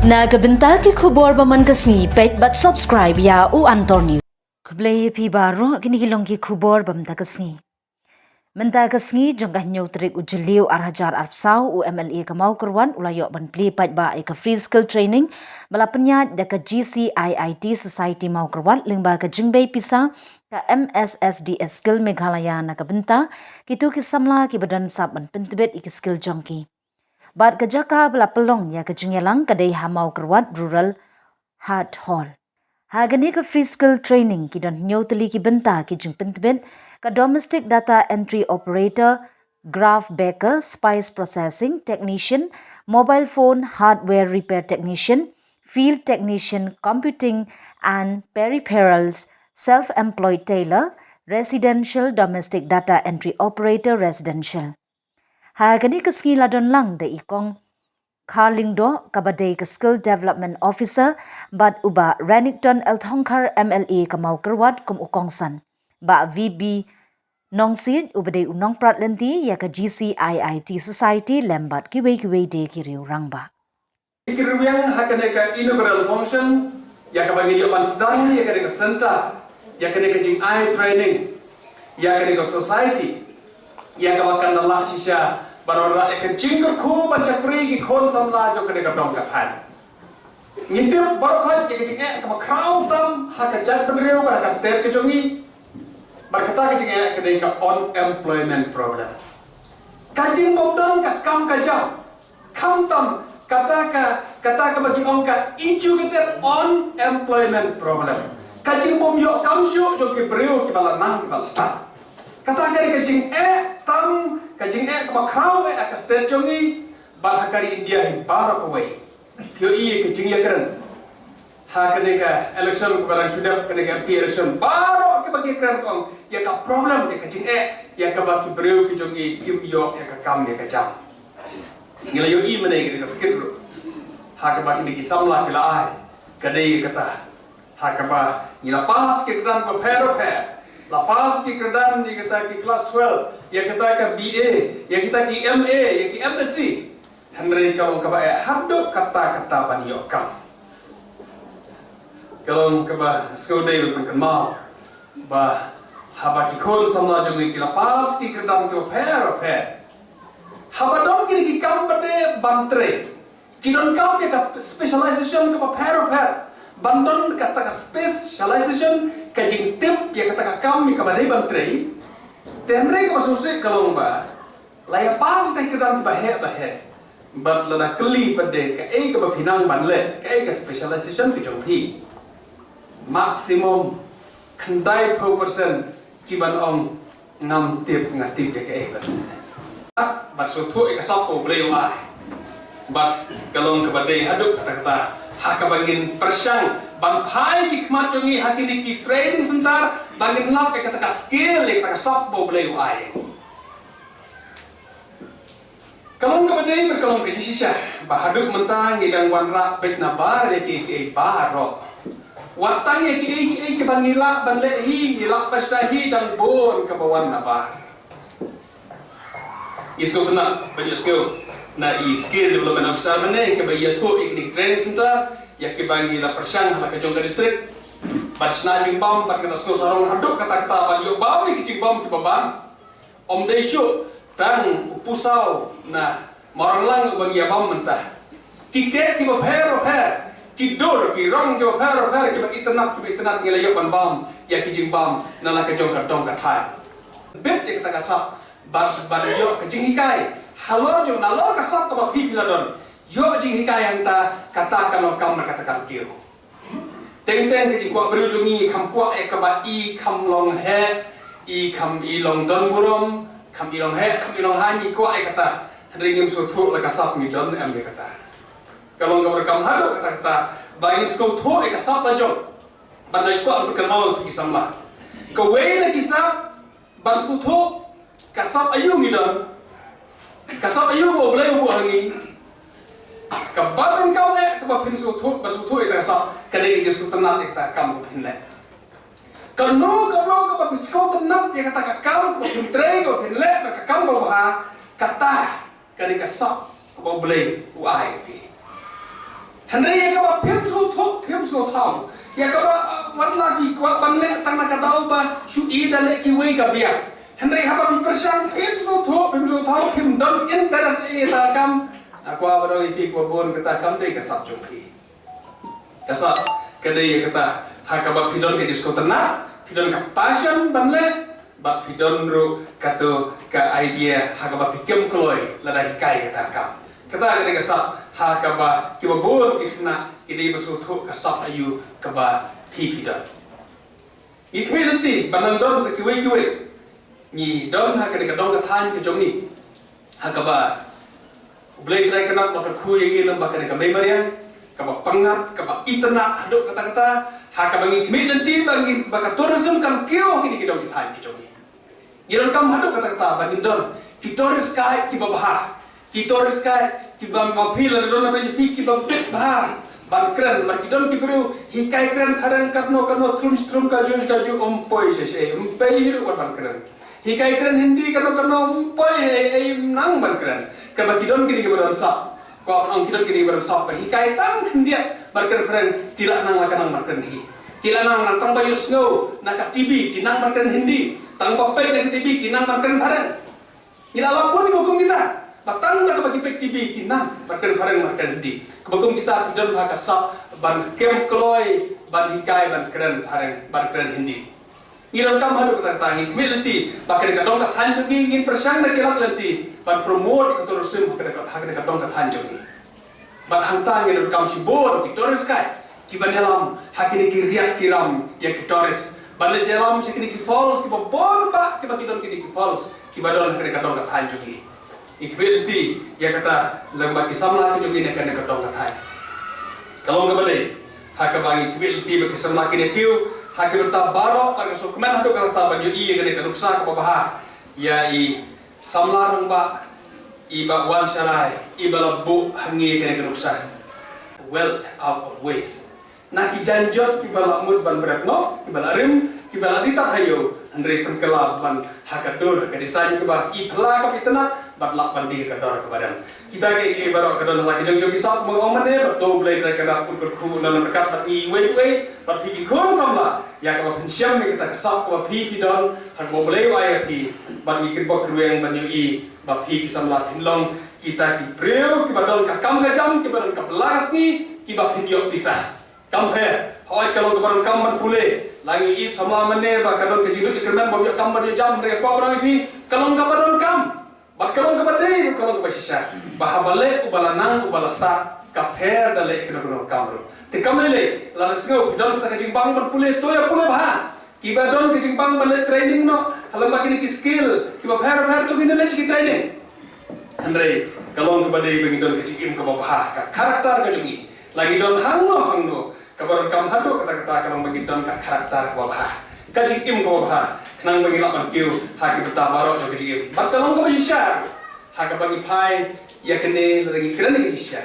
Nagabenta ki khubor baman kasni pet but subscribe ya u Antor News. Kublay pi baro kini hilong ki khubor bamta kasni. Menta kasni jangkah nyotrik ujeliu arhajar arpsau u MLA kamau kerwan ulayok ban pli pat ba ka free skill training bala penyat da ka GCIIT Society mau kerwan lingba ka jingbei pisa ka MSSDS skill Meghalaya nakabenta kitu ki samla ki badan sab ban pentibet ik skill jangki. Bat kejaka bela pelong ya kejingelang kadai hamau kerwat rural hard hall. Hagani ke free skill training ki dan nyoteli ki benta ki jing pentbet ka domestic data entry operator, graph baker, spice processing technician, mobile phone hardware repair technician, field technician, computing and peripherals, self-employed tailor, residential domestic data entry operator residential. Hagani ke skill adon lang de ikong Carlingdo kabadai ke skill development officer bad uba Renington Elthongkar MLA kamau kerwat kum ukongsan ba VB nongsid ubadai unong pratlenti ya ka GCIIT Society lembat kiwe de kiriu rangba. Ikirwiang hakane ka inaugural function ya ka pangilipan sedang ya ka center ya ka jing eye training ya ka society ya ka bakan Allah sisya barora ek jingkur khu bachakri ki khon samla jo ka dong ka phan ngitip barokhat ya ka jing ka crowd tam ha ka jat penriu bar ka state ke jongi barkata ka jing ka unemployment problem kajing modong ka kam ka jam kam tam kata ka bagi ongka educated unemployment problem kajing bom yo kam syu jo ki priu ki bala nang ki bala sta kata ka kajing tam kajing ka krau ka state jongi ba hakari India hi barak away yo i kajing ya keren ha ka election ko barang sudah ka MP election baro ki bagi keren kong ya ka problem ya kajing ya ka bagi priu ki jongi kim yo ya ka kam ya ka jam ngila yo i mane ka skit ha ka bagi ki samla kila ai kadai kata ha ka ba ngila pas ki dan ko pero lapas ki kedan ni kita ki kelas 12 ya kita ka BA ya kita ki MA ya ki MSc henry kalau ka ba haddo kata ban yo kam kalau ka ba skodai lu kenal ba haba ki khol samla jo ki lapas ki kedan ko pero haba dong ki kam bade bantre ki don kam ya ka specialization ka pero bandon kata ka specialization kajing tip ya kata kami kabadai bantrei tenre ka masusi kalong ba laya pas ta kedam bahe bat lana keli pade ka ka bapinang banle ka specialization ki jongpi maximum khandai % ki ban ong ngam tip ngatip ya ka bat so thu ka sap ko blewa bat kalong kabadai haduk kata haka bangin persang bantai ki kmacongi hakini ki training sebentar bangin lap kata ka skill yang kata sabbo bleu ai kalong ka badai berkalong ke sisa bahaduk mentang ngidang wanra bet na bar ya ki baro watang ya ki bangila banle hi ngila pastahi dan bon ka bawan na bar isko kena banyak skill na skill development officer mane ke bayi tu ikni training center ya ke bangi la persang hala ke jongga district basna jing bam par kena sko sarong haduk kata ban yo bam ni jing bam ki babam om dei shu tang upusau na marlang bangi bam mentah ki ke ki ba phero ki dor ki rong ki ba phero ki ba itanak ngela yo bam ya ki jing bam na la ke jongga dong ka thai bet ke kata kasap bar yo ke jing hikai halo jo nalor kasap ka pipi ladon yo jing hikai yang ta katakan lo kam katakan kiu teng ke jing kwa bru jo ni kam kwa ka ba i kam long he i kam i long don burom kam i long he kam i long ha ni kwa kata ringim so thu la kasap ni don am kata kalau ngam kam hado kata bayin sko thu kasap la jo ban na sko am kenal ki samla ko we na kisap ban sko thu kasap ayu ni don kasap ayu mo boleh buah ni kabarun kau le kebab pin sutu bersutu itu kasap kadai jesu tenat kita kamu pin le karno kebab pin tenat ya kata kamu kebab pin trei kebab pin le kamu kebab ha kata kadai kasap kebab boleh buah itu Henry ya kaba pem so thau ya kaba watla ki kwa banle tang na kadau ba su I dan le ki wei ka bia Henry haba bi persang pem so thau pem don interest e ta kam akwa baro I kwa bon kita kam dei ka sap chung pi kasa kadai ya kata hakaba pidon ke jisko tena pidon ka passion banle ba pidon ro kato ka idea hakaba pikem kloi ladai kai kata kam kata kadai ka sap hakaba kiba bon ikna kidai basu thu ka sap ayu kaba pidon ikme nanti banan don sa kiwei ni don hakade ka don ka than ke jomni hakaba blai try kana ba ka khu yegi lam ba ka memorian kaba pangat kaba itana haduk kata-kata hakaba ngi kmi nanti bangi baka tourism kan kio kini kidong kita ki jogi gilon kam haduk kata-kata bangin don kitoris kai ki babah kitoris kai ki bam mapil don na pi ki bam bit bah ban kren mar kidon ki bru hikai kren kharan katno trum ka ju poi se pei hiru ban kren hikai kren hindi katno poi ei nang ban kren kaba kidon kini ki ban sa kau orang kita kiri bersab hikai tang dia marker friend tidak nang akan marker hi tidak nang tang bayu snow nak TV kinang marker hindi tang bapai nak TV kinang marker barang tidak lampun hukum kita batang nak bagi pek TV kinang marker barang marker hindi hukum kita tidak bahasa sab ban kem kloi ban hikai ban keren barang ban keren hindi ilang kam haru kata tangi kemiliti bakal kadong kat hanjungi ingin persang nak kilat lenti ban promote ke tourism hakade kadong kat hanjungi ban hantang yang kam sibor ki tourist kai ki banelam hakini ki riak kiram ya ki tourist ban jelam sakini ki falls ki bon ba ki bakidon ki falls ki badon hakade kadong kat hanjungi ikmiliti ya kata lembaki samla ki jungi nak kadong kat han kalau ngabale hakabangi kemiliti baki samla ki tiu hakim tabaro karena sukman hadu kata taban yo iya gede kaduksa ke babah ya I samlarung ba I ba wan sharai I balabu hangi gede kaduksa wealth out of waste nah ki janjot ki balamud ban beratno ki balarim ki baladita hayo andre penkelab ban hakadur ke desain ke bah I thla ka pitna batlak bandi ke dor ke badan kita ke baro ke don lagi jong bisap mengomen betul boleh terkena pun berku dalam dekat bat I wei bat pi khon samla ya ka pensiam kita kesap ka pi don han mo boleh wai pi bat mi kibok rueng ban I bat pi samla tinlong kita ki breu ki badon ka kam ka jam ki badon ka belas ni ki bat hindio pisah compare hoi kalau ke badon kam ban pule lagi I samla mene ba kadon ke jidu ikrenan bo kam ban jam mereka pa barang pi kalau ka badon kam bat kalong kabadai kalong kabasisha bahabale ubalanang ubalasta kaper dale kena kamro te kamele la resgo don ta jimbang ban pule to ya pule bah kiba don ke jimbang ban training no halam bagini ki skill kiba fer to gini le ki training andre kalong kabadai bagi don ke jikim ka bah ka karakter ka jungi lagi don hangno kabar kam hado kata-kata kalong bagi don ka karakter ka bah ka jikim ka bah nang bagi lapan kiu haki bertabaro jo kejigim bat kalong ka basisya haka bagi pai ya kene lagi keren ke sisya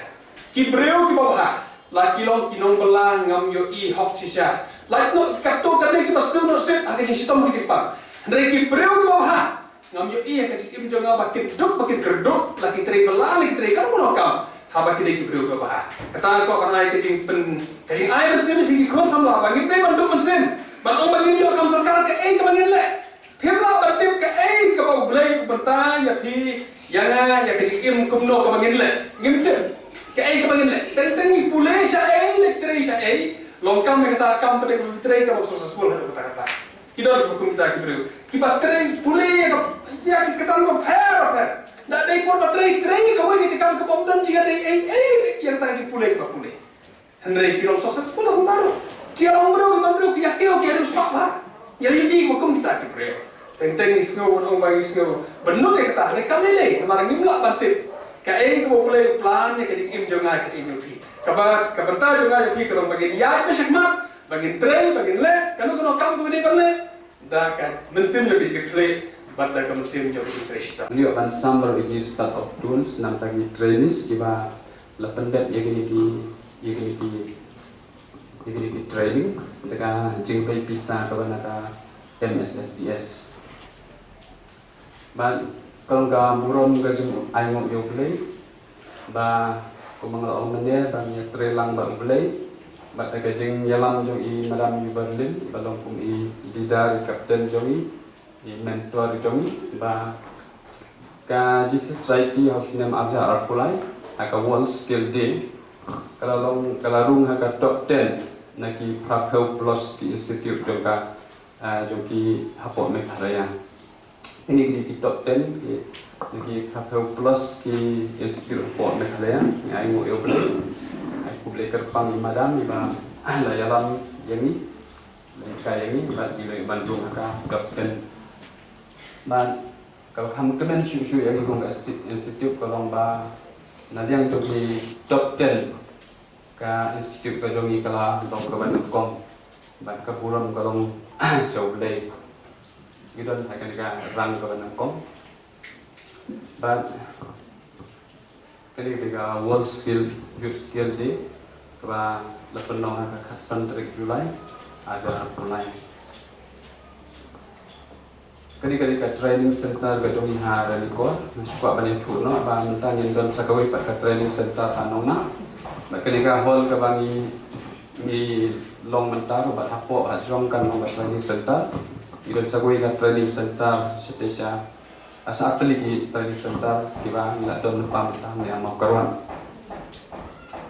ki breu ki babha la kilong kinong bela ngam yo I hok sisya like no kato kate ki bastu no set haka sistem ki jepang ndre ki breu ki babha ngam yo I haka jikim jo nga bakit kerduk lagi tri bela lagi tri kan mo kam haba ki ki breu ki babha kata ko kan ai ke jing pen kajing ai mesin ki khon samla bagi ne ban du mesin ban ong bagi ni kam sarkar ke ai ke bangin le phimla batip ke ai ke bau blai banta ya phi yana ya ke im kumno ke bangin le ngimte ke ai ke bangin le tengi pule sha ai le tre sha ai longkam me kata kam pede tre ke bau successful hadu kata kidor hukum kita ki bro ki batre pule ya ki ketan ko pher na dei por batre tre ke wei ke kam ke bom dan jika dei ai yang ta ki pule ke pule henry ki successful hantaro kia ombro kia harus apa ya ini hukum kita kipreo tenteng isno on bagi isno benuk ke kata ne kamele marang imla bantip ka ko boleh plan ya ke im jonga ke im pi kabat kabanta jonga pi kalau bagi ya be sakmat bagi tre bagi le kanu kam ko ni berne da kan mensim yo ke play banda ka mensim yo ke treshita Beliau akan sambar bagi start of tools nam tagi trainis kiba la pendet ya gini training dekat jengkai pisah kawan ada MSSDS. Ban kalau nggak buron nggak jeng ayam yo play, ba kumang laong nanya bang ya trelang bang belai bat kajing yalam jong I madam yu Berlin balong kum I didar kapten jong I mentor jong I ba ka Jesus Society of Sinam Abja Arpulai haka World Skill Day kalarung haka top 10 naki Prapel Plus ki Institute jong ka jong ki hapok Meghalaya ini di top 10 ki naki Prapel Plus ki Institute hapok Meghalaya ai ngo eu beli aku beli kerpang madam iba layalam yang ni kayak ini ba di Bandung haka top 10 ba kalau kamu kemen susu yang ikut institut kalau ba nanti yang untuk di top 10 ke institut ke jongi kalau dong ke Bandung kong ban ke bulan kalau seolah gitu akan rang ke Bandung kong ban kali juga World Skill Youth Skill Day ba lepas nong ke Santrik Julai ada mulai kali ka training center ka jongi hara ni ko suka banyak tu no ba mentang yang don sakawai pat ka training center anona ba kali ka hall ka bangi ni long mentar ba hapo ha jong kan no training center idon sakawai ka training center setesha asa atli ki training center ki ba ngila don pam tang yang mau karuan